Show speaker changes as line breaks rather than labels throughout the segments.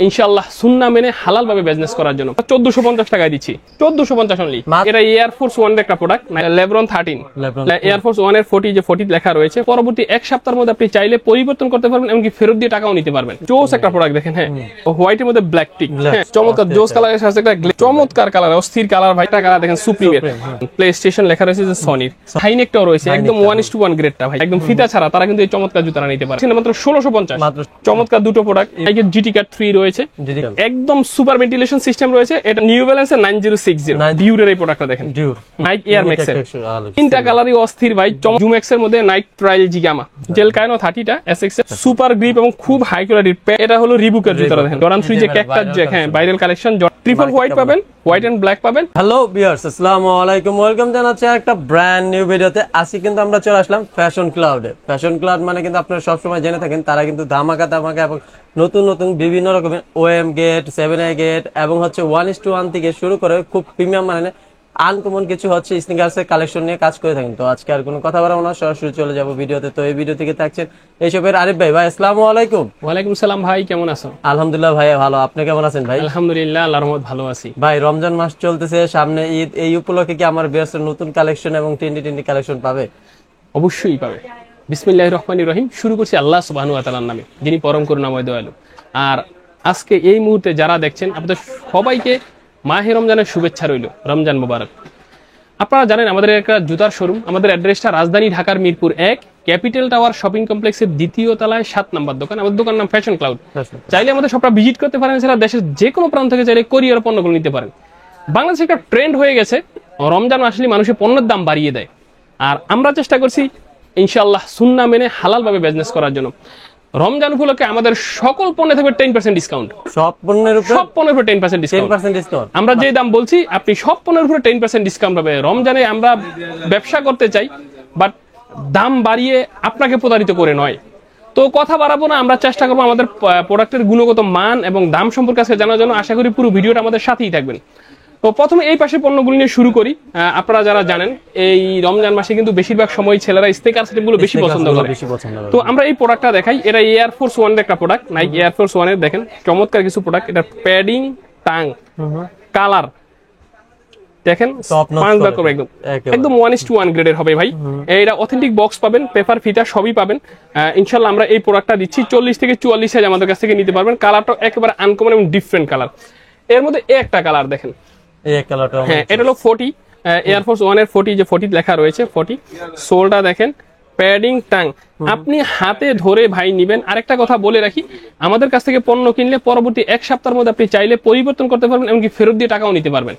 ইনশাআল্লাহ সুন্নাহ মেনে হালাল ভাবে বিজনেস করার জন্য 1450 টাকায় দিচ্ছি। 1450 অনলি। এটা এয়ারফোর্স 1 এর একটা প্রোডাক্ট, লেব্রন 13। এয়ারফোর্স 1 এর 40 যে 40 লেখা রয়েছে, পরবর্তী এক সপ্তাহের মধ্যে আপনি চাইলে পরিবর্তন করতে পারবেন, এমনকি ফেরত দিয়ে টাকাও নিতে পারবেন। জোস একটা প্রোডাক্ট দেখেন, হ্যাঁ, হোয়াইটের মধ্যে ব্ল্যাক টিক, হ্যাঁ, চমৎকার জোস কালারের সাথে একটা চমৎকার কালার, অস্থির কালার ভাই। একটা কালার দেখেন সুপ্রিমের, প্লে স্টেশন লেখা রয়েছে যে সনির, হাইনেকটাও রয়েছে, একদম 1:1 গ্রেডটা ভাই, একদম ফিতা ছাড়া, তারা কিন্তু এই চমৎকার জুতাটা নিতে পারে মাত্র 1650। চমৎকার দুটো প্রোডাক্ট, এই যে জিটি কাট 3 রয়েছে, একদম সুপার ভেন্টিলেশন সিস্টেম রয়েছে। এটা নিউ ব্যালেন্সের 9060 ডিউরের এই প্রোডাক্টটা দেখেন, নাইক এয়ার ম্যাক্স এর তিনটা কালারই অস্থির ভাই। জুমেক্স এর মধ্যে নাইক ট্রাইল জিগামা জেল কায়নো 30টা এসএক্স এর সুপার গ্রিপ এবং খুব হাই কোয়ালিটির। এটা হলো রিবুকের জুতাটা দেখেন, জর্ডান 3 যে ক্যাকটাস জ্যাক, হ্যাঁ, ভাইরাল কালেকশন। ট্রিপল হোয়াইট পাবেন, হোয়াইট এন্ড ব্ল্যাক পাবেন।
হ্যালো ভিউয়ার্স, আসসালামু আলাইকুম, ওয়েলকাম জানাচ্ছি একটা ব্র্যান্ড নিউ ভিডিওতে। আজকে কিন্তু আমরা চলে আসলাম ফ্যাশন ক্লাউডে। ফ্যাশন ক্লাউড মানে কিন্তু আপনারা সবসময় জেনে থাকেন, তারা কিন্তু ধামাকা এবং নতুন নতুন বিভিন্ন রকমের ওএম গেট, 7A গেট এবং হচ্ছে 1:1 থেকে শুরু করে খুব প্রিমিয়াম মানে আনকমন কিছু হচ্ছে স্নিকার্স এর কালেকশন নিয়ে কাজ করে থাকেন। তো আজকে আর কোনো কথা বলবো না, সরাসরি চলে যাব ভিডিওতে। তো এই ভিডিও থেকে থাকছেন এইসবের আরিফ ভাই। ভাই আসসালামু আলাইকুম।
ওয়ালাইকুম সালাম ভাই, কেমন আছো?
আলহামদুলিল্লাহ ভাই ভালো, আপনি কেমন আছেন ভাই?
আলহামদুলিল্লাহ, আল্লাহর রহমত ভালো আছি
ভাই। রমজান মাস চলতেছে, সামনে ঈদ, এই উপলক্ষে কি আমার ভিউয়ার্স নতুন কালেকশন এবং ট্রেন্ডি কালেকশন পাবে?
অবশ্যই পাবে। বিসমিল্লাহির রহমানির রহিম। শুরু করছি আল্লাহ সুবহানাহু ওয়া তাআলার নামে, যিনি পরম করুণাময় দয়ালু। আর আজকে এই মুহূর্তে যারা দেখছেন, আপনাদের সবাইকে মাহে রমজানের শুভেচ্ছা রইল, রমজান মোবারক। আপনারা জানেন আমাদের একটা জুতার শোরুম, আমাদের অ্যাড্রেসটা রাজধানী ঢাকার মিরপুর 1 ক্যাপিটাল টাওয়ার শপিং কমপ্লেক্সের 2য় তলায় 7 নম্বর দোকান। আমাদের দোকান নাম ফ্যাশন ক্লাউড। চাইলে আমাদের শপটা ভিজিট করতে পারেন, সেটা দেশের যে কোনো প্রান্ত থেকে চাইলে কোরিয়ার পণ্যগুলো নিতে পারেন। বাংলাদেশে একটা ট্রেন্ড হয়ে গেছে, রমজান আসলে মানুষের পণ্যের দাম বাড়িয়ে দেয়, আর আমরা চেষ্টা করছি ইনশাআল্লাহ সুন্নাহ মেনে হালাল ভাবে বিজনেস করার জন্য। রমজান উপলক্ষে আমাদের সকল পণ্যে থাকবে 10% ডিসকাউন্ট। সব পণ্যের উপরে 10% ডিসকাউন্ট। আমরা যে দাম বলছি, আপনি সব পণ্যের উপরে 10% ডিসকাউন্ট পাবে। রমজানে আমরা ব্যবসা করতে চাই, বাট দাম বাড়িয়ে আপনাকে প্রতারিত করে নয়। তো কথা বাড়াবো না, আমরা চেষ্টা করবো আমাদের প্রোডাক্টের গুণগত মান এবং দাম সম্পর্কে আজকে জানার জন্য। আশা করি পুরো ভিডিওটা আমাদের সাথেই থাকবেন। তো প্রথমে এই পাশের পণ্যগুলো নিয়ে শুরু করি। আপনারা যারা জানেন, এই রমজান মাসে কিন্তু বেশিরভাগ সময় ছেলেরা স্নিকার সেটগুলো বেশি পছন্দ করে। তো আমরা এই প্রোডাক্টটা দেখাই। এটা এয়ারফোর্স 1 এর একটা প্রোডাক্ট, নাইক এয়ারফোর্স 1 এর দেখেন চমৎকার কিছু প্রোডাক্ট। এটা প্যাডিং, টাং, কালার দেখেন, একদম 1:1 গ্রেডের হবে ভাই। এটা অথেন্টিক বক্স পাবেন, পেপার ফিতা সবই পাবেন। ইনশাআল্লাহ আমরা এই প্রোডাক্টটা দিচ্ছি 40 থেকে 44 সাইজ আমাদের কাছ থেকে নিতে পারবেন। কালারটা একেবারে আনকমন এবং ডিফারেন্ট কালার। এর মধ্যে একটা কালার দেখেন, এই কালারটা, হ্যাঁ, এটা হলো 40 এয়ারফোর্স 1 এর 40 যে 40 লেখা রয়েছে 40। সোলটা দেখেন, প্যাডিং, টাং, আপনি হাতে ধরে ভাই নিবেন। আরেকটা কথা বলে রাখি, আমাদের কাছ থেকে পণ্য কিনলে পরবর্তী এক সপ্তাহের মধ্যে আপনি চাইলে পরিবর্তন করতে পারবেন, এমনকি ফেরত দিয়ে টাকাও নিতে পারবেন।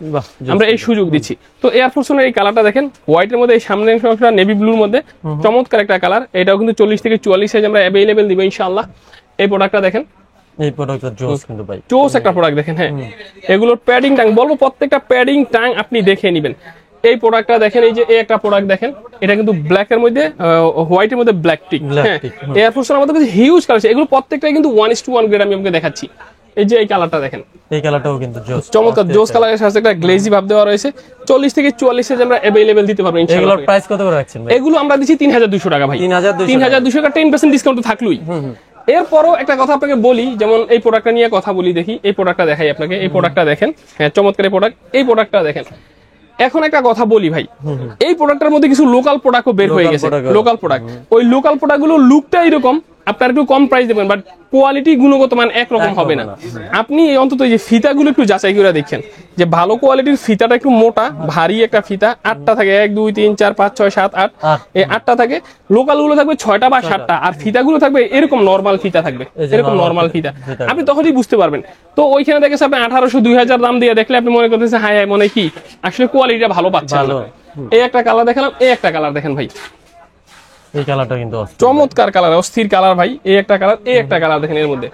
আমরা এই সুযোগ দিচ্ছি। তো এয়ারফোর্স 1 এর এই কালারটা দেখেন, হোয়াইটের মধ্যে, এই সামনের অংশটা নেভি ব্লুর মধ্যে, চমৎকার একটা কালার। এটাও কিন্তু 40 থেকে 44 সাইজ আমরা অ্যাভেলেবেল দিব ইনশাআল্লাহ। এই প্রোডাক্টটা দেখেন,
এই প্রোডাক্টটা জোস কিন্তু ভাই,
জোস একটা প্রোডাক্ট দেখেন, হ্যাঁ। এগুলোর প্যাডিং, টাং বলবো প্রত্যেকটা প্যাডিং, টাং আপনি দেখে নেবেন। এই প্রোডাক্টটা দেখেন, এই যে এই একটা প্রোডাক্ট দেখেন, এটা কিন্তু ব্ল্যাক এর মধ্যে, হোয়াইটের মধ্যে ব্ল্যাক টিক, হ্যাঁ। এয়ারফোর্সের মধ্যে কিন্তু হিউজ কালার, এগুলো প্রত্যেকটাই কিন্তু 1:1 গ্রেড। আমি আপনাকে দেখাচ্ছি, এই যে এই কালারটা দেখেন,
এই কালারটাও কিন্তু জোস,
চমৎকার জোস কালারের সাথে একটা গ্লেজি ভাব দেওয়া রয়েছে। 40 থেকে 44 সাইজ আমরা अवेलेबल দিতে পারবো ইনশাআল্লাহ।
এগুলোর প্রাইস কত করে রাখছেন ভাই? এগুলো
আমরা দিচ্ছি 3200 টাকা ভাই। 3200 টাকা 10% ডিসকাউন্ট তো থাকলোই। এরপরও একটা কথা আপনাকে বলি, যেমন এই প্রোডাক্টটা নিয়ে কথা বলি, দেখি এই প্রোডাক্টটা দেখাই আপনাকে। এই প্রোডাক্টটা দেখেন, হ্যাঁ, চমৎকার প্রোডাক্ট। এই প্রোডাক্টটা দেখেন। এখন একটা কথা বলি ভাই, এই প্রোডাক্টের মধ্যে কিছু লোকাল প্রোডাক্টও বের হয়ে গেছে। লোকাল প্রোডাক্ট, ওই লোকাল প্রোডাক্টগুলো লুকটা এরকম, আপনার একটু কম প্রাইস দেবেন, বাট কোয়ালিটি গুণগত মান একরকম হবে না। আপনি অন্তত এই যে ফিতাগুলো একটু যাচাই করে দেখেন, যে ভালো কোয়ালিটির ফিতাটা একটু মোটা ভারী একটা ফিতা, 8টা থাকে, 1 2 3 4 5 6 7 8, এই 8টা থাকে। লোকাল গুলো থাকবে 6টা বা 7টা, আর ফিতাগুলো থাকবে এরকম নরমাল ফিতা থাকবে, এরকম নরমাল ফিতা। আপনি তখনই বুঝতে পারবেন। তো ওইখানে দেখেছেন আপনি 1800 2000 দাম দিয়ে দেখলে আপনি মনে করতেছেন হাই হাই, মনে কি আসলে কোয়ালিটিটা ভালো পাচ্ছেন না। এই একটা কালার দেখালাম, এই একটা কালার দেখেন ভাই,
এই কালারটা কিন্তু
চমৎকার কালার, অস্থির কালার ভাই। এই একটা কালার, এই একটা কালার দেখেন। এর মধ্যে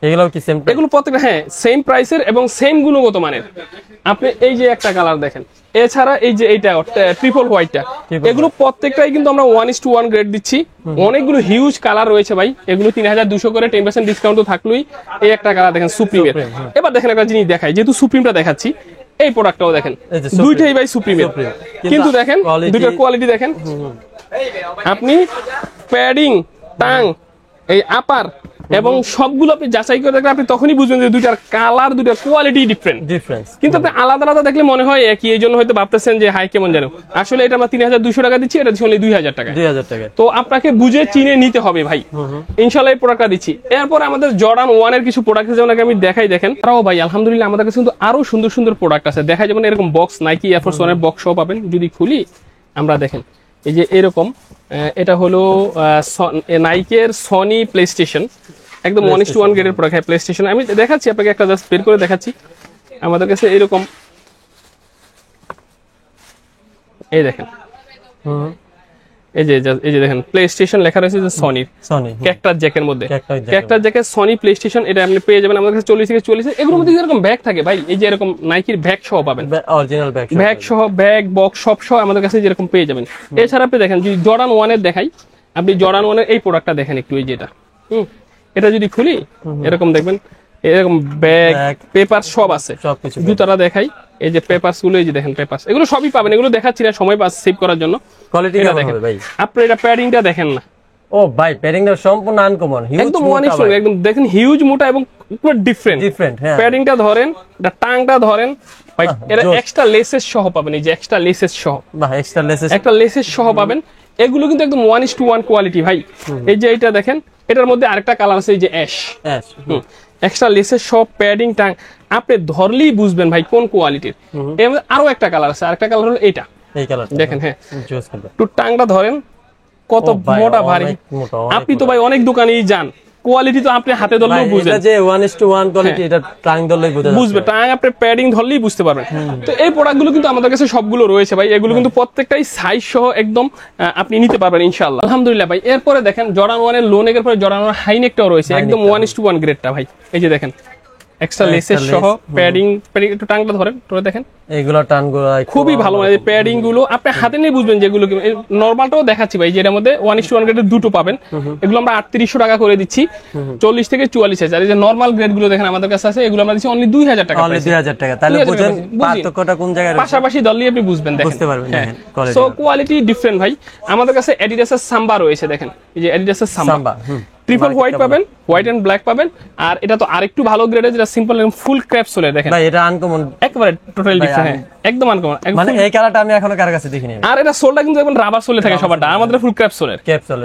এগুলো কি সেম?
এগুলো প্রত্যেকটা, হ্যাঁ, সেম প্রাইসের এবং সেম গুণগত মানের। আপনি এই যে একটা কালার দেখেন, এছাড়া এই যে এইটা ট্রিপল হোয়াইটটা, এগুলো প্রত্যেকটাই কিন্তু আমরা 1:1 গ্রেড দিচ্ছি। অনেকগুলো হিউজ কালার রয়েছে ভাই। এগুলো 3200 করে 10% ডিসকাউন্ট তো থাকলোই। এই একটা কালার দেখেন সুপ্রিমের। এবার দেখেন একটা জিনিস দেখাই, যেহেতু সুপ্রিমটা দেখাচ্ছি, এই প্রোডাক্টটাও দেখেন, দুইটাই ভাই সুপ্রিমের, কিন্তু দেখেন দুইটার কোয়ালিটি দেখেন। আপনি প্যাডিং, টাং, এই আপার এবং সবগুলো আপনি যাচাই করে দেখলে আপনি তখনই বুঝবেন যে দুইটার কালার, দুইটার কোয়ালিটি
ডিফারেন্স।
কিন্তু আপনি আলাদা আলাদা দেখলে মনে হয় একই, এই জন্য হয়তো ভাবতেছেন যে হাই কেমন জানো। আসলে এটা আমরা 3200 টাকা দিচ্ছি, এটা দিচ্ছি 2000 টাকা।
2000 টাকা।
তো আপনাকে বুঝে চিনে নিতে হবে ভাই। ইনশাআল্লাহ এই প্রোডাক্টটা দিচ্ছি। এরপর আমাদের জর্ডান 1 এর কিছু প্রোডাক্ট আছে, যেমন আমি দেখাই, দেখেন তারাও ভাই আলহামদুলিল্লাহ আমাদের কাছে কিন্তু আরো সুন্দর সুন্দর প্রোডাক্ট আছে। দেখা যেমন এরকম বক্স, নাইকি এয়ার ফোর্স 1 এর বক্স সহ পাবেন। যদি খুলি আমরা দেখেন এই যে এরকম, এটা হলো নাইকের সনি প্লে স্টেশন, একদম 1:1 গ্রেডের প্রোডাক্ট। হ্যাঁ, প্লে স্টেশন আমি দেখাচ্ছি আপনাকে, একটা জাস্ট বের করে দেখাচ্ছি। আমাদের কাছে এরকম, এই দেখেন, এই যে দেখেন প্লে স্টেশন লেখা রয়েছে যে সনির, ক্যাক্টাস জ্যাকের মধ্যে, ক্যাক্টাস জ্যাকের সনি প্লে স্টেশন, এটা আপনি পেয়ে যাবেন আমাদের কাছে 40 থেকে 40। এগুলোর মধ্যে এরকম ব্যাগ থাকে ভাই, এই যে এরকম নাইকির ব্যাগ সহ পাবেন,
অরিজিনাল
ব্যাগ সহ, ব্যাগ বক্স সব সহ আমাদের কাছে যেরকম পেয়ে যাবেন। এছাড়া আপনি দেখেন যদি জর্ডান 1 এর দেখাই, আপনি জর্ডান 1 এর এই প্রোডাক্টটা দেখেন একটু, এই যেটা এটা যদি খুলি এরকম দেখবেন, এরকম ব্যাগ পেপার সব আছে,
সবকিছু।
জুতাটা দেখাই, এই যে পেপারস গুলো, এই যে দেখেন পেপারস, এগুলো সবই পাবেন। এগুলো দেখাচ্ছি না, সময় পাস সেভ করার জন্য।
কোয়ালিটি কেমন হবে ভাই?
আপনি এটা প্যাডিংটা দেখেন না,
ও ভাই প্যাডিংটা সম্পূর্ণ আনকমন,
একদম একদম দেখেন হিউজ মোটা এবং পুরো ডিফারেন্ট।
হ্যাঁ,
প্যাডিংটা ধরেন, এটা টাংটা ধরেন ভাই, এটা এক্সট্রা লেসেস সহ পাবেন, এই যে এক্সট্রা লেসেস সহ,
বাহ, এক্সট্রা লেসেস,
একটা লেসেস সহ পাবেন। এগুলো কিন্তু একদম 1:1 কোয়ালিটি ভাই। এই যে এটা দেখেন, এটার মধ্যে আরেকটা কালার আছে, এই যে অ্যাশ, এক্সট্রা লেসের সব প্যাডিং টাং, আপনি ধরলেই বুঝবেন ভাই কোন কোয়ালিটির। এর মধ্যে আরো একটা কালার আছে, আরেকটা কালার হলো এটা,
এই কালার
দেখেন। হ্যাঁ, একটু টাংটা ধরেন, কত মোটা ভারী। আপনি তো ভাই অনেক দোকানেই যান, কোয়ালিটি তো আপনি হাতে ধরলেও বুঝবেন,
এটা যে 1:1 কোয়ালিটি, এটা টাং ধরলেই
বুঝবে, টাং আপনি প্যাডিং ধরলেই বুঝতে পারবেন। তো এই প্রোডাক্টগুলো কিন্তু আমাদের কাছে সবগুলো রয়েছে ভাই, এগুলো কিন্তু প্রত্যেকটাই সাইজ সহ একদম আপনি নিতে পারবেন ইনশাআল্লাহ, আলহামদুলিল্লাহ ভাই। এরপরে দেখেন জর্ডান 1 এর লো নেকের পরে জর্ডান 1 হাই নেকটাও রয়েছে, একদম 1:1 গ্রেডটা ভাই। এই যে দেখেন এক্সট্রা লেসেস সহ প্যাডিং, একটু টাংটা ধরেন তো দেখেন,
এইগুলো টানগুলো
খুবই ভালো, মানে প্যাডিং গুলো আপনি হাতে নিয়ে বুঝবেন যেগুলো। নরমালটাও দেখাচ্ছি ভাই, যেটার মধ্যে 1:1 গ্রেডের দুটো পাবেন, এগুলো আমরা 3800 টাকা করে দিচ্ছি, 40 থেকে 44 আছে। আর এই যে নরমাল গ্রেড গুলো দেখেন আমাদের কাছে আছে, এগুলো আমরা দিচ্ছি অনলি 2000 টাকা,
অনলি 2000 টাকা। তাহলে বুঝেন পার্থক্যটা কোন জায়গায়,
পাশাপাশি দলই আপনি বুঝবেন, দেখেন,
বুঝতে পারবেন।
সো কোয়ালিটি ডিফারেন্ট ভাই। আমাদের কাছে অ্যাডিডাসের সাম্বা রয়েছে, দেখেন এই যে অ্যাডিডাসের সাম্বা, ট্রিপল হোয়াইট পাবেন, হোয়াইট এন্ড ব্ল্যাক পাবেন। আর এটা তো আরেকটু ভালো গ্রেডের, যেটা সিম্পল ফুল ক্র্যাপ সোলে, দেখেন
ভাই এটা আনকমন,
একেবারে টোটালি ডিফারেন্ট, একদম আনকমন।
মানে এই কালারটা আমি এখনো কার কাছে দেখিনি।
আর এটা সোলটা কিন্তু একদম রাবার সোলে থাকে সবারটা, আমাদের ফুল ক্র্যাপ সোলের,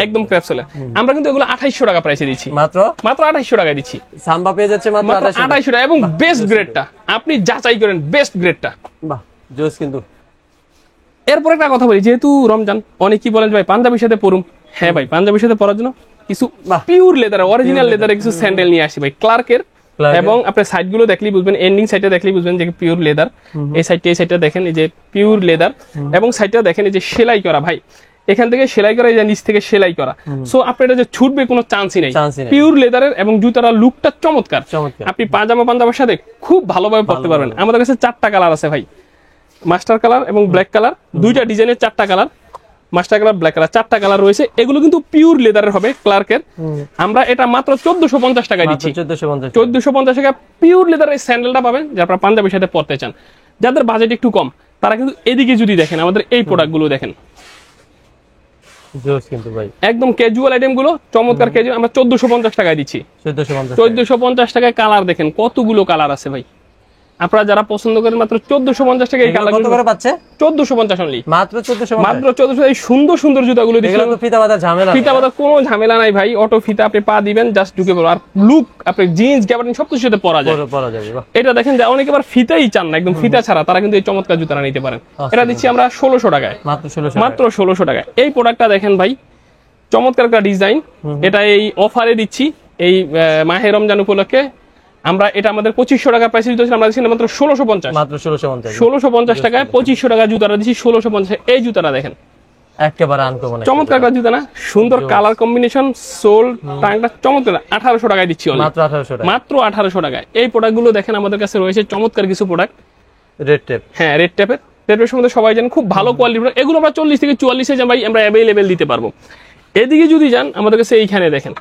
একদম ক্র্যাপ সোলে। আমরা কিন্তু এগুলো 2800 টাকা প্রাইসে দিচ্ছি, মাত্র 2800 টাকা দিচ্ছি।
সাম্বা পেয়ে যাচ্ছে মাত্র
2800 টাকা, এবং বেস্ট গ্রেডটা আপনি যাচাই করেন, বেস্ট গ্রেডটা।
বাহ, জোস কিন্তু।
এরপর একটা কথা বলি, যেহেতু রমজান, অনেকেই বলেন ভাই পাঞ্জাবির সাথে পরুম। হ্যাঁ ভাই, পাঞ্জাবির সাথে পরার জন্য কিছু পিওর লেদার, অরিজিনাল লেদারের কিছু স্যান্ডেল নিয়ে আসি ভাই, ক্লার্কের। এবং আপনার সাইড গুলো দেখলেই বুঝবেন, এন্ডিং সাইডটা দেখলেই বুঝবেন যে পিওর লেদার। এই সাইডটা দেখেন, এই যে পিওর লেদার, এবং সাইডটা দেখেন এই যে সেলাই করা ভাই, এখান থেকে সেলাই করা, এই যে নিচ থেকে সেলাই করা। সো আপনার এটা যে ছুটবে কোনো চান্সই নেই, পিওর লেদারের। এবং জুতার লুকটা চমৎকার, আপনি পাঞ্জামার সাথে খুব ভালোভাবে পরতে পারবেন। আমাদের কাছে 4টা কালার আছে ভাই, মাস্টার কালার এবং ব্ল্যাক কালার, দুইটা ডিজাইনের 4টা colour, master colour, black colour, 4টা কালার রয়েছে। এগুলো কিন্তু পিওর লেদারের হবে, ক্লার্কের। আমরা এটা মাত্র 1450 টাকায় দিচ্ছি, 1450 টাকা পিওর লেদারের এই স্যান্ডেলটা পাবেন, যারা আপনারা পাঞ্জাবির সাথে পরতে চান। যাদের বাজেট একটু কম, তারা কিন্তু এদিকে যদি দেখেন, আমাদের এই প্রোডাক্টগুলো দেখেন,
কিন্তু ভাই
একদম ক্যাজুয়াল আইটেম গুলো, চমৎকার ক্যাজুয়াল, আমরা 1450 টাকায় দিচ্ছি। 1450 টাকায় কালার দেখেন, কতগুলো কালার আছে ভাই। আপনারা যারা পছন্দ করেন, মাত্র 1450 টাকা এই কালার কত করে পাচ্ছে? 1450 অনলি, মাত্র 1450। এই সুন্দর সুন্দর জুতাগুলো দেখেন, এগুলো তো ফিতা বাঁধার ঝামেলা, ফিতা বাঁধার কোনো ঝামেলা নাই ভাই, অটো ফিতা, আপনি পা দিবেন জাস্ট ঢুকে পড়ো। আর লুক আপনি জিন্স গ্যাবার্ডিন সবকিছুর সাথে পরা যায়। এটা দেখেন যে অনেকে আবার ফিতাই চান না, একদম ফিতা ছাড়া, তারা কিন্তু এই চমৎকার জুতাটা নিতে পারেন। এটা দিচ্ছি আমরা 1600 টাকায়, মাত্র 1600 টাকায়। এই প্রোডাক্টটা দেখেন ভাই, চমৎকার একটা ডিজাইন। এটা এই অফারে দিচ্ছি, এই মাহে রমজান উপলক্ষে। আমরা এটা আমাদের 2500 টাকা প্রাইসে দিতেছি, আমরা দিচ্ছি মাত্র 1650, মাত্র 1650 টাকায় 2500 টাকা জুতাটা দিচ্ছি 1650। এই জুতাটা দেখেন, একেবারে আনকমন, চমৎকার একটা জুতা না, সুন্দর কালার কম্বিনেশন, সোল টাংটা চমৎকার। 1800 টাকায় দিচ্ছি, মাত্র 1800 টাকায়। এই প্রোডাক্টগুলো দেখেন আমাদের কাছে রয়েছে চমৎকার কিছু প্রোডাক্ট, রেড টেপ। হ্যাঁ, রেড টেপের, টেপের সম্বন্ধে সবাই জানেন, খুব ভালো কোয়ালিটির। এগুলো আমরা 40 থেকে 44 ভাই আমরা অ্যাভেলেবেল দিতে পারবো। এদিকে যদি যান, আমাদের কাছে এইখানে দেখেন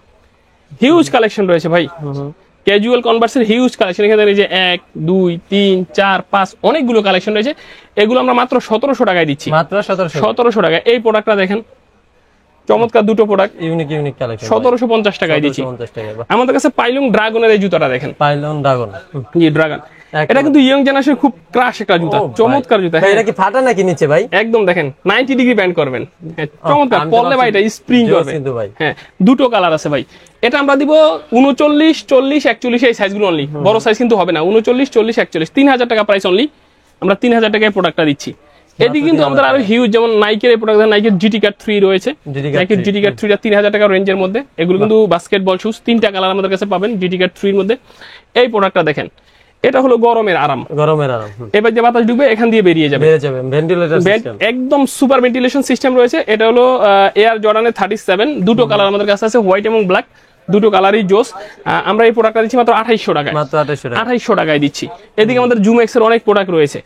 হিউজ কালেকশন রয়েছে ভাই, ক্যাজুয়াল কনভার্সের হিউজ কালেকশন। এখানে যে 1 2 3 4 5 অনেকগুলো কালেকশন রয়েছে। এগুলো আমরা মাত্র 1700 টাকায় দিচ্ছি, মাত্র 1700 টাকায়। এই প্রোডাক্টটা দেখেন, চমৎকার দুটো প্রোডাক্ট,
ইউনিক ইউনিক কালেকশন
1750 টাকায় দিচ্ছি।
50 টাকা।
আমাদের কাছে পাইলং ড্রাগনের এই জুতাটা দেখেন,
পাইলন ড্রাগন,
জি ড্রাগন, এটা কিন্তু ইয়ং জেনারেশন খুব ক্রাশ একটা জুতা, চমৎকার জুতা।
এটা কি ফাটা নাকি নিচে ভাই?
একদম দেখেন 90 ডিগ্রি ব্যান্ড করবেন, চমৎকার পরলে ভাই এটা স্প্রিং করবে
কিন্তু ভাই।
হ্যাঁ, দুটো কালার আছে ভাই। এটা আমরা দিব 39, 40, 41 এই সাইজগুলো অনলি, বড় সাইজ কিন্তু হবে না। 39, 40, 41 3000 টাকা প্রাইস অনলি, আমরা 3000 টাকায় প্রোডাক্টটা দিচ্ছি। এদিকে কিন্তু আমাদের আরো হিউজ, যেমন নাইকের এই প্রোডাক্ট, নাইকের জিটি কাট 3 রয়েছে, নাইকের জিটি কাট 3টা 3000 টাকা রেঞ্জের মধ্যে। এগুলো কিন্তু বাস্কেটবল শুজ, 3টা কালার আমাদের কাছে পাবেন জিটি কাট 3 এর মধ্যে। এই প্রোডাক্টটা দেখেন, এটা হলো গরমের আরাম,
গরমের আরাম।
এবার যে বাতাস ঢুকবে এখান দিয়ে বেরিয়ে যাবে,
ভেন্টিলেটর সিস্টেম,
একদম সুপার ভেন্টিলেশন সিস্টেম রয়েছে। এটা হলো এয়ার জর্ডানের 37, দুটো কালার আমাদের কাছে আছে, হোয়াইট এবং ব্ল্যাক, দুটো কালারই জোস। আমরা এই প্রোডাক্টটা দিচ্ছি মাত্র 2800 টাকায়,
মাত্র
2800 টাকায় দিচ্ছি। এদিকে আমাদের জুমেক্স এর অনেক প্রোডাক্ট রয়েছে।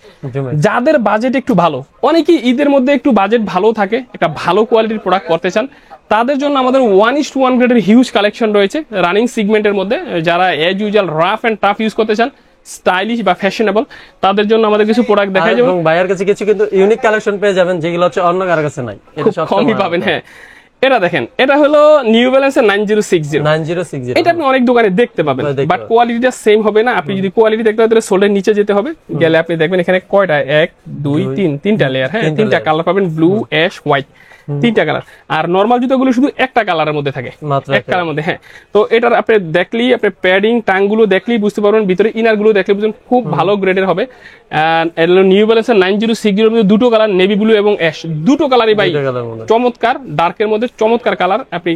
যাদের বাজেট একটু ভালো, অনেকেই ঈদের মধ্যে একটু বাজেট ভালো থাকে, একটা ভালো কোয়ালিটির প্রোডাক্ট করতে চান, তাদের জন্য আমাদের 1:1 গ্রেডের হিউজ কালেকশন রয়েছে রানিং সিগমেন্টের মধ্যে। যারা as usual rough and tough use করতে চান, স্টাইলিশ বা ফ্যাশনেবল, তাদের জন্য আমাদের কিছু প্রোডাক্ট দেখাই যাবে।
এবং ভাইয়ের কাছে কিছু কিন্তু ইউনিক কালেকশন পেয়ে যাবেন, যেগুলো হচ্ছে অন্য কারো কাছে নাই, এটা
খুব কমই পাবেন। হ্যাঁ, এটা দেখেন, এটা হলো নিউ ব্যালেন্সের 9060। এটা আপনি অনেক দোকানে দেখতে পাবেন, বাট কোয়ালিটিটা সেম হবে না। আপনি যদি কোয়ালিটি দেখতে হয় তাহলে সোলের নিচে যেতে হবে, গেলে আপনি দেখবেন এখানে কয়টা, 1 2 3 তিনটা লেয়ার, হ্যাঁ, তিনটা কালার পাবেন, ব্লু, অ্যাশ, হোয়াইট, তিনটা কালার। আর নরমাল জুতাগুলো শুধু একটা কালারের মধ্যে থাকে, এক কালারের মধ্যে। হ্যাঁ, তো এটার আপনি দেখলেই, আপনি প্যাডিং টাং গুলো দেখলেই বুঝতে পারবেন, ভিতরে ইনার গুলো দেখলে বুঝবেন খুব ভালো গ্রেডের হবে। নিউ ব্যালেন্সের 9060 এর মধ্যে দুটো কালার, নেভি ব্লু এবং অ্যাশ, দুটো কালারই ভাই চমৎকার, ডার্কের মধ্যে চমৎকার কালার। আপনি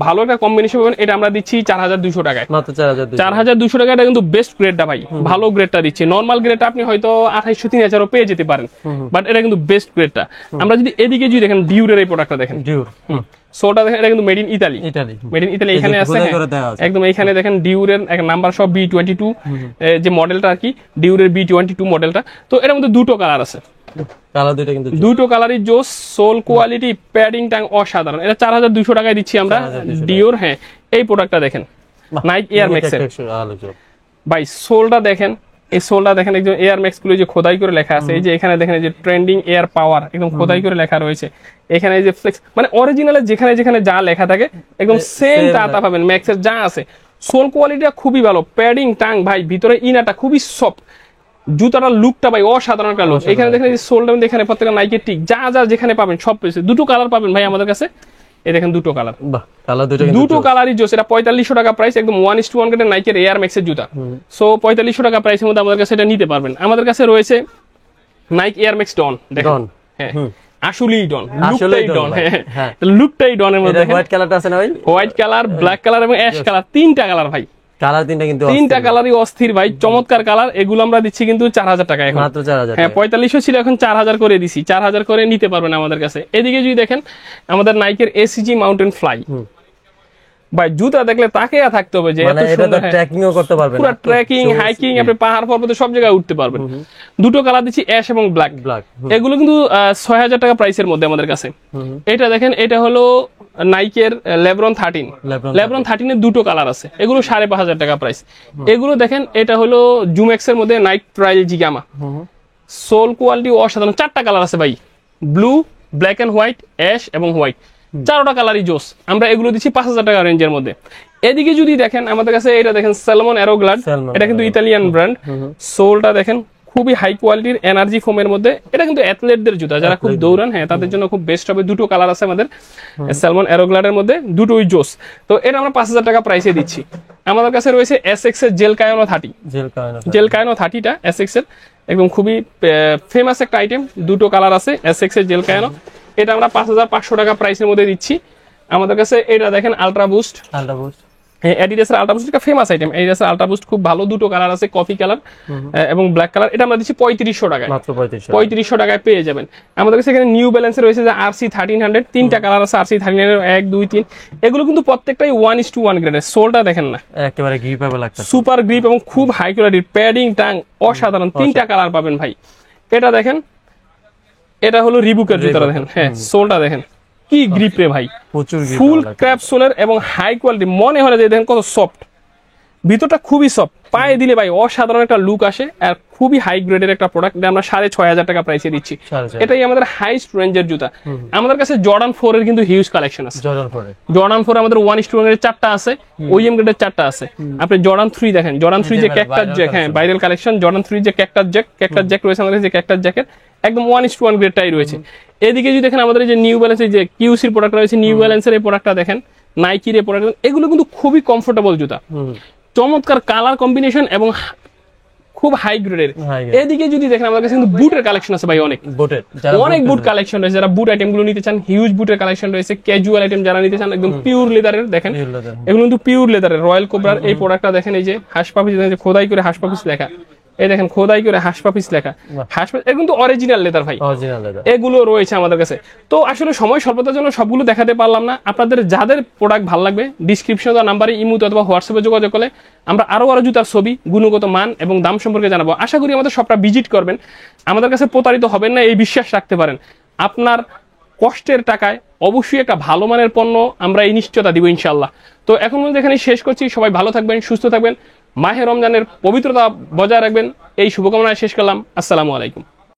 ভালো একটা কম্বিনেশন পাবেন। এটা আমরা দিচ্ছি 4200 টাকায়,
মাত্র
4200 টাকা। এটা কিন্তু বেস্ট গ্রেডটা ভাই, ভালো গ্রেডটা দিচ্ছি। নরমাল গ্রেডটা আপনি হয়তো 2800 3000 পেয়ে যেতে পারেন, বাট এটা কিন্তু বেস্ট গ্রেডটা। আমরা যদি এদিকে যদি দেখেন, ডিউরের এই প্রোডাক্টটা দেখেন, সোটা দেখেন, এটা কিন্তু made in Italy, made in Italy এখানে আছে। একদম এইখানে দেখেন ডিউরের এক নাম্বার সব B22 যে মডেলটা আর কি, ডিউরের B22 মডেলটা। তো এর মধ্যে দুটো কালার আছে, দুটো কালারই জোস, সোল কোয়ালিটি, প্যাডিং টাং অসাধারণ। এটা 4200 টাকায় দিচ্ছি আমরা ডিওর। হ্যাঁ, এই প্রোডাক্টটা দেখেন, নাইক এয়ার ম্যাক্স এর ভাই, সোলটা দেখেন, এই সোলটা দেখেন, একদম এয়ার ম্যাক্স গুলো যে খোদাই করে লেখা আছে। এই যে এখানে দেখেন, এই যে ট্রেন্ডিং এয়ার পাওয়ার একদম খোদাই করে লেখা রয়েছে। এখানে এই যে ফ্লেক্স, মানে অরিজিনালে যেখানে যেখানে যা লেখা থাকে একদম সেম তা পাবেন, ম্যাক্সের যা আছে। সোল কোয়ালিটিটা খুবই ভালো, প্যাডিং টাং ভাই, ভিতরে ইনারটা খুবই সফট, জুতাটার লুকটা ভাই অসাধারণ একটা লুক। এখানে দেখেন সোলটা, এখানে প্রত্যেকটা নাইকের টিক যা যা যেখানে পাবেন সব পেয়েছে। দুটো কালার পাবেন ভাই আমাদের কাছে, এই দেখেন দুটো কালার, দুটো কালারই জোস। এটা 4500 টাকা প্রাইস, একদম 1:1 গ্রেডের নাইকের এয়ার ম্যাক্স এর জুতা। সো 4500 টাকা প্রাইসের মধ্যে আমাদের কাছে এটা নিতে পারবেন। আমাদের কাছে রয়েছে নাইক এয়ার ম্যাক্স ডন, দেখেন, হ্যাঁ আসলেই ডন, লুকটাই ডন। হ্যাঁ, লুকটাই ডনের মধ্যে দেখেন,
হোয়াইট কালারটা আছে না ভাই,
হোয়াইট কালার, ব্ল্যাক কালার এবং অ্যাশ কালার, তিনটা কালার ভাই,
কালার তিনটা কিন্তু
তিনটা কালারই অস্থির ভাই, চমৎকার কালার। এগুলো আমরা দিচ্ছি কিন্তু 4000 টাকা এখন,
মাত্র 4000।
হ্যাঁ, 4500 ছিল, এখন 4000 করে দিছি, 4000 করে নিতে পারবেন আমাদের কাছে। এদিকে যদি দেখেন আমাদের নাইকের এসিজি মাউন্টেন ফ্লাই ভাই, জুতা দেখলে তাকে থাকতে হবে যে এত সুন্দর,
ট্রেকিংও করতে পারবেন,
পুরো ট্রেকিং হাইকিং, আপনি পাহাড় পর্বতে সব জায়গায় উঠতে পারবেন। দুটো কালার দিচ্ছি, অ্যাশ এবং ব্ল্যাক। এগুলো কিন্তু 6000 টাকা প্রাইসের মধ্যে আমাদের কাছে। এটা দেখেন, এটা হলো নাইকের লেব্রন 13, লেব্রন 13 এর দুটো কালার আছে, এগুলো 5500 টাকা প্রাইস। এগুলো দেখেন, এটা হলো জুমেক্স এর মধ্যে Nike trail Zegama, sole quality অসাধারণ, 4টা কালার আছে ভাই, blue, black and white, ash এবং হোয়াইট, 4টা কালারই জোস। আমরা এগুলো দিচ্ছি 5000 টাকা রেঞ্জের মধ্যে। এদিকে যদি দেখেন আমাদের কাছে, এটা দেখেন স্যালমন অ্যারোগ্লাড, এটা কিন্তু ইতালিয়ান ব্র্যান্ড। সোলটা দেখেন খুবই হাই কোয়ালিটির এনার্জি ফোমের মধ্যে, এটা কিন্তু অ্যাথলেটদের জুতা, যারা খুব দৌড়ান, হ্যাঁ তাদের জন্য খুব বেস্ট হবে। দুটো কালার আছে আমাদের স্যালমন অ্যারোগ্লাডের মধ্যে, দুটোই জোস। তো এটা আমরা 5000 টাকা প্রাইসে দিচ্ছি। আমাদের কাছে রয়েছে এসএক্স এর জেল কায়ানো 30, জেল কায়ানো 30টা এসএক্স এর একদম খুবই ফেমাস একটা আইটেম, দুটো কালার আছে এসএক্স এর জেল কায়ানো। এটা আমরা 5500 টাকা প্রাইসের মধ্যে দিচ্ছি আমাদের কাছে। এটা দেখেন আলট্রা বুস্ট, অ্যাডিডাসের আলট্রা বুস্ট, একটা ফেমাস আইটেম। অ্যাডিডাসের আলট্রা বুস্ট খুব ভালো, দুটো কালার আছে, কফি কালার এবং ব্ল্যাক কালার। এটা আমরা দিচ্ছি 3500 টাকায়,
মাত্র
3500 টাকায় পেয়ে যাবেন। আমাদের কাছে এখানে নিউ ব্যালেন্সে রয়েছে যে আরসি 1300, তিনটা কালার আছে আরসি 1300, 1 2 3। এগুলো কিন্তু প্রত্যেকটাই 1:1 গ্রেডের। সোলটা দেখেন না,
একেবারে গ্রিপেবল একটা,
সুপার গ্রিপ এবং খুব হাই কোয়ালিটির, প্যাডিং টাং অসাধারণ, তিনটা কালার পাবেন ভাই। এটা দেখেন, এটা হলো রিবুকের জুতাটা দেখেন, হ্যাঁ সোলটা দেখেন কি গ্রিপ রে ভাই, ফুল ক্র্যাপ সোলের এবং হাই কোয়ালিটি, মনে হয় যে দেখেন কত সফট, ভিতরটা খুবই সফট, পায়ে দিলে ভাই অসাধারণ একটা লুক আসে, আর খুবই হাই গ্রেডের একটা প্রোডাক্ট। আমরা 6,500 টাকা প্রাইসে দিচ্ছি।
6,500
এটাই আমাদের হাইস্ট রেঞ্জের জুতা। আমাদের কাছে জর্ডান 4 এর কিন্তু হিউজ কালেকশন আছে। জর্ডান 4 আমাদের 1:1 এর 4টা আছে, ওইএম গ্রেডের 4টা আছে। আপনি জর্ডান 3 দেখেন, জর্ডান 3 যে ক্যাকটাস জ্যাক, হ্যাঁ ভাইরাল কালেকশন। জর্ডান 3 যে ক্যাকটাস জ্যাক রয়েছে আমাদের কাছে, যে ক্যাকটাস জ্যাকের একদম 1:1 গ্রেডটাই রয়েছে। এদিকে যদি দেখেন আমাদের যে নিউ ব্যালেন্সের যে কিউসির প্রোডাক্ট রয়েছে, নিউ ব্যালেন্সের এই প্রোডাক্টটা দেখেন, নাইকির এই প্রোডাক্ট, এগুলো কিন্তু খুবই কমফোর্টেবল জুতা, চমৎকার কালার কম্বিনেশন এবং খুব হাই গ্রেডের। এদিকে যদি দেখেন আমাদের কাছে কিন্তু বুটের কালেকশন আছে ভাই, অনেক বুট কালেকশন রয়েছে। যারা বুট আইটেম গুলো নিতে চান, হিউজ বুটের কালেকশন রয়েছে। ক্যাজুয়াল আইটেম যারা নিতে চান, একদম পিওর লেদারের, দেখেন এগুলো কিন্তু পিওর লেদারের। রয়্যাল কোবরার এই প্রোডাক্টটা দেখেন, এই যে হাঁসপাপিস, খোদাই করে হাঁসপাপিস লেখা, এই দেখেন খোদাই করে হাঁসপাপিস লেখা, হাঁসপাপিস এগুলো কিন্তু অরিজিনাল লেদার ভাই, এগুলো রয়েছে আমাদের কাছে। তো আসলে সময় স্বল্পতার জন্য সবগুলো দেখাতে পারলাম না। আপনাদের যাদের প্রোডাক্ট ভালো লাগবে, ডিসক্রিপশনে দেওয়া নাম্বারে ইমোতে অথবা হোয়াটসঅ্যাপে যোগাযোগ করলে আমরা আরো জুতার ছবি, গুণগত মান এবং দাম সম্পর্কে জানাবো। আশা করি আমাদের সবটা ভিজিট করবেন, আমাদের কাছে প্রতারিত হবেন না, এই বিশ্বাস রাখতে পারেন। আপনার কষ্টের টাকায় অবশ্যই একটা ভালো মানের পণ্য আমরা এই নিশ্চয়তা দিব ইনশাআল্লাহ। তো এখন পর্যন্ত এখানে শেষ করছি। সবাই ভালো থাকবেন, সুস্থ থাকবেন, মাহে রমজানের পবিত্রতা বজায় রাখবেন, এই শুভকামনায় শেষ করলাম। আসসালামু আলাইকুম।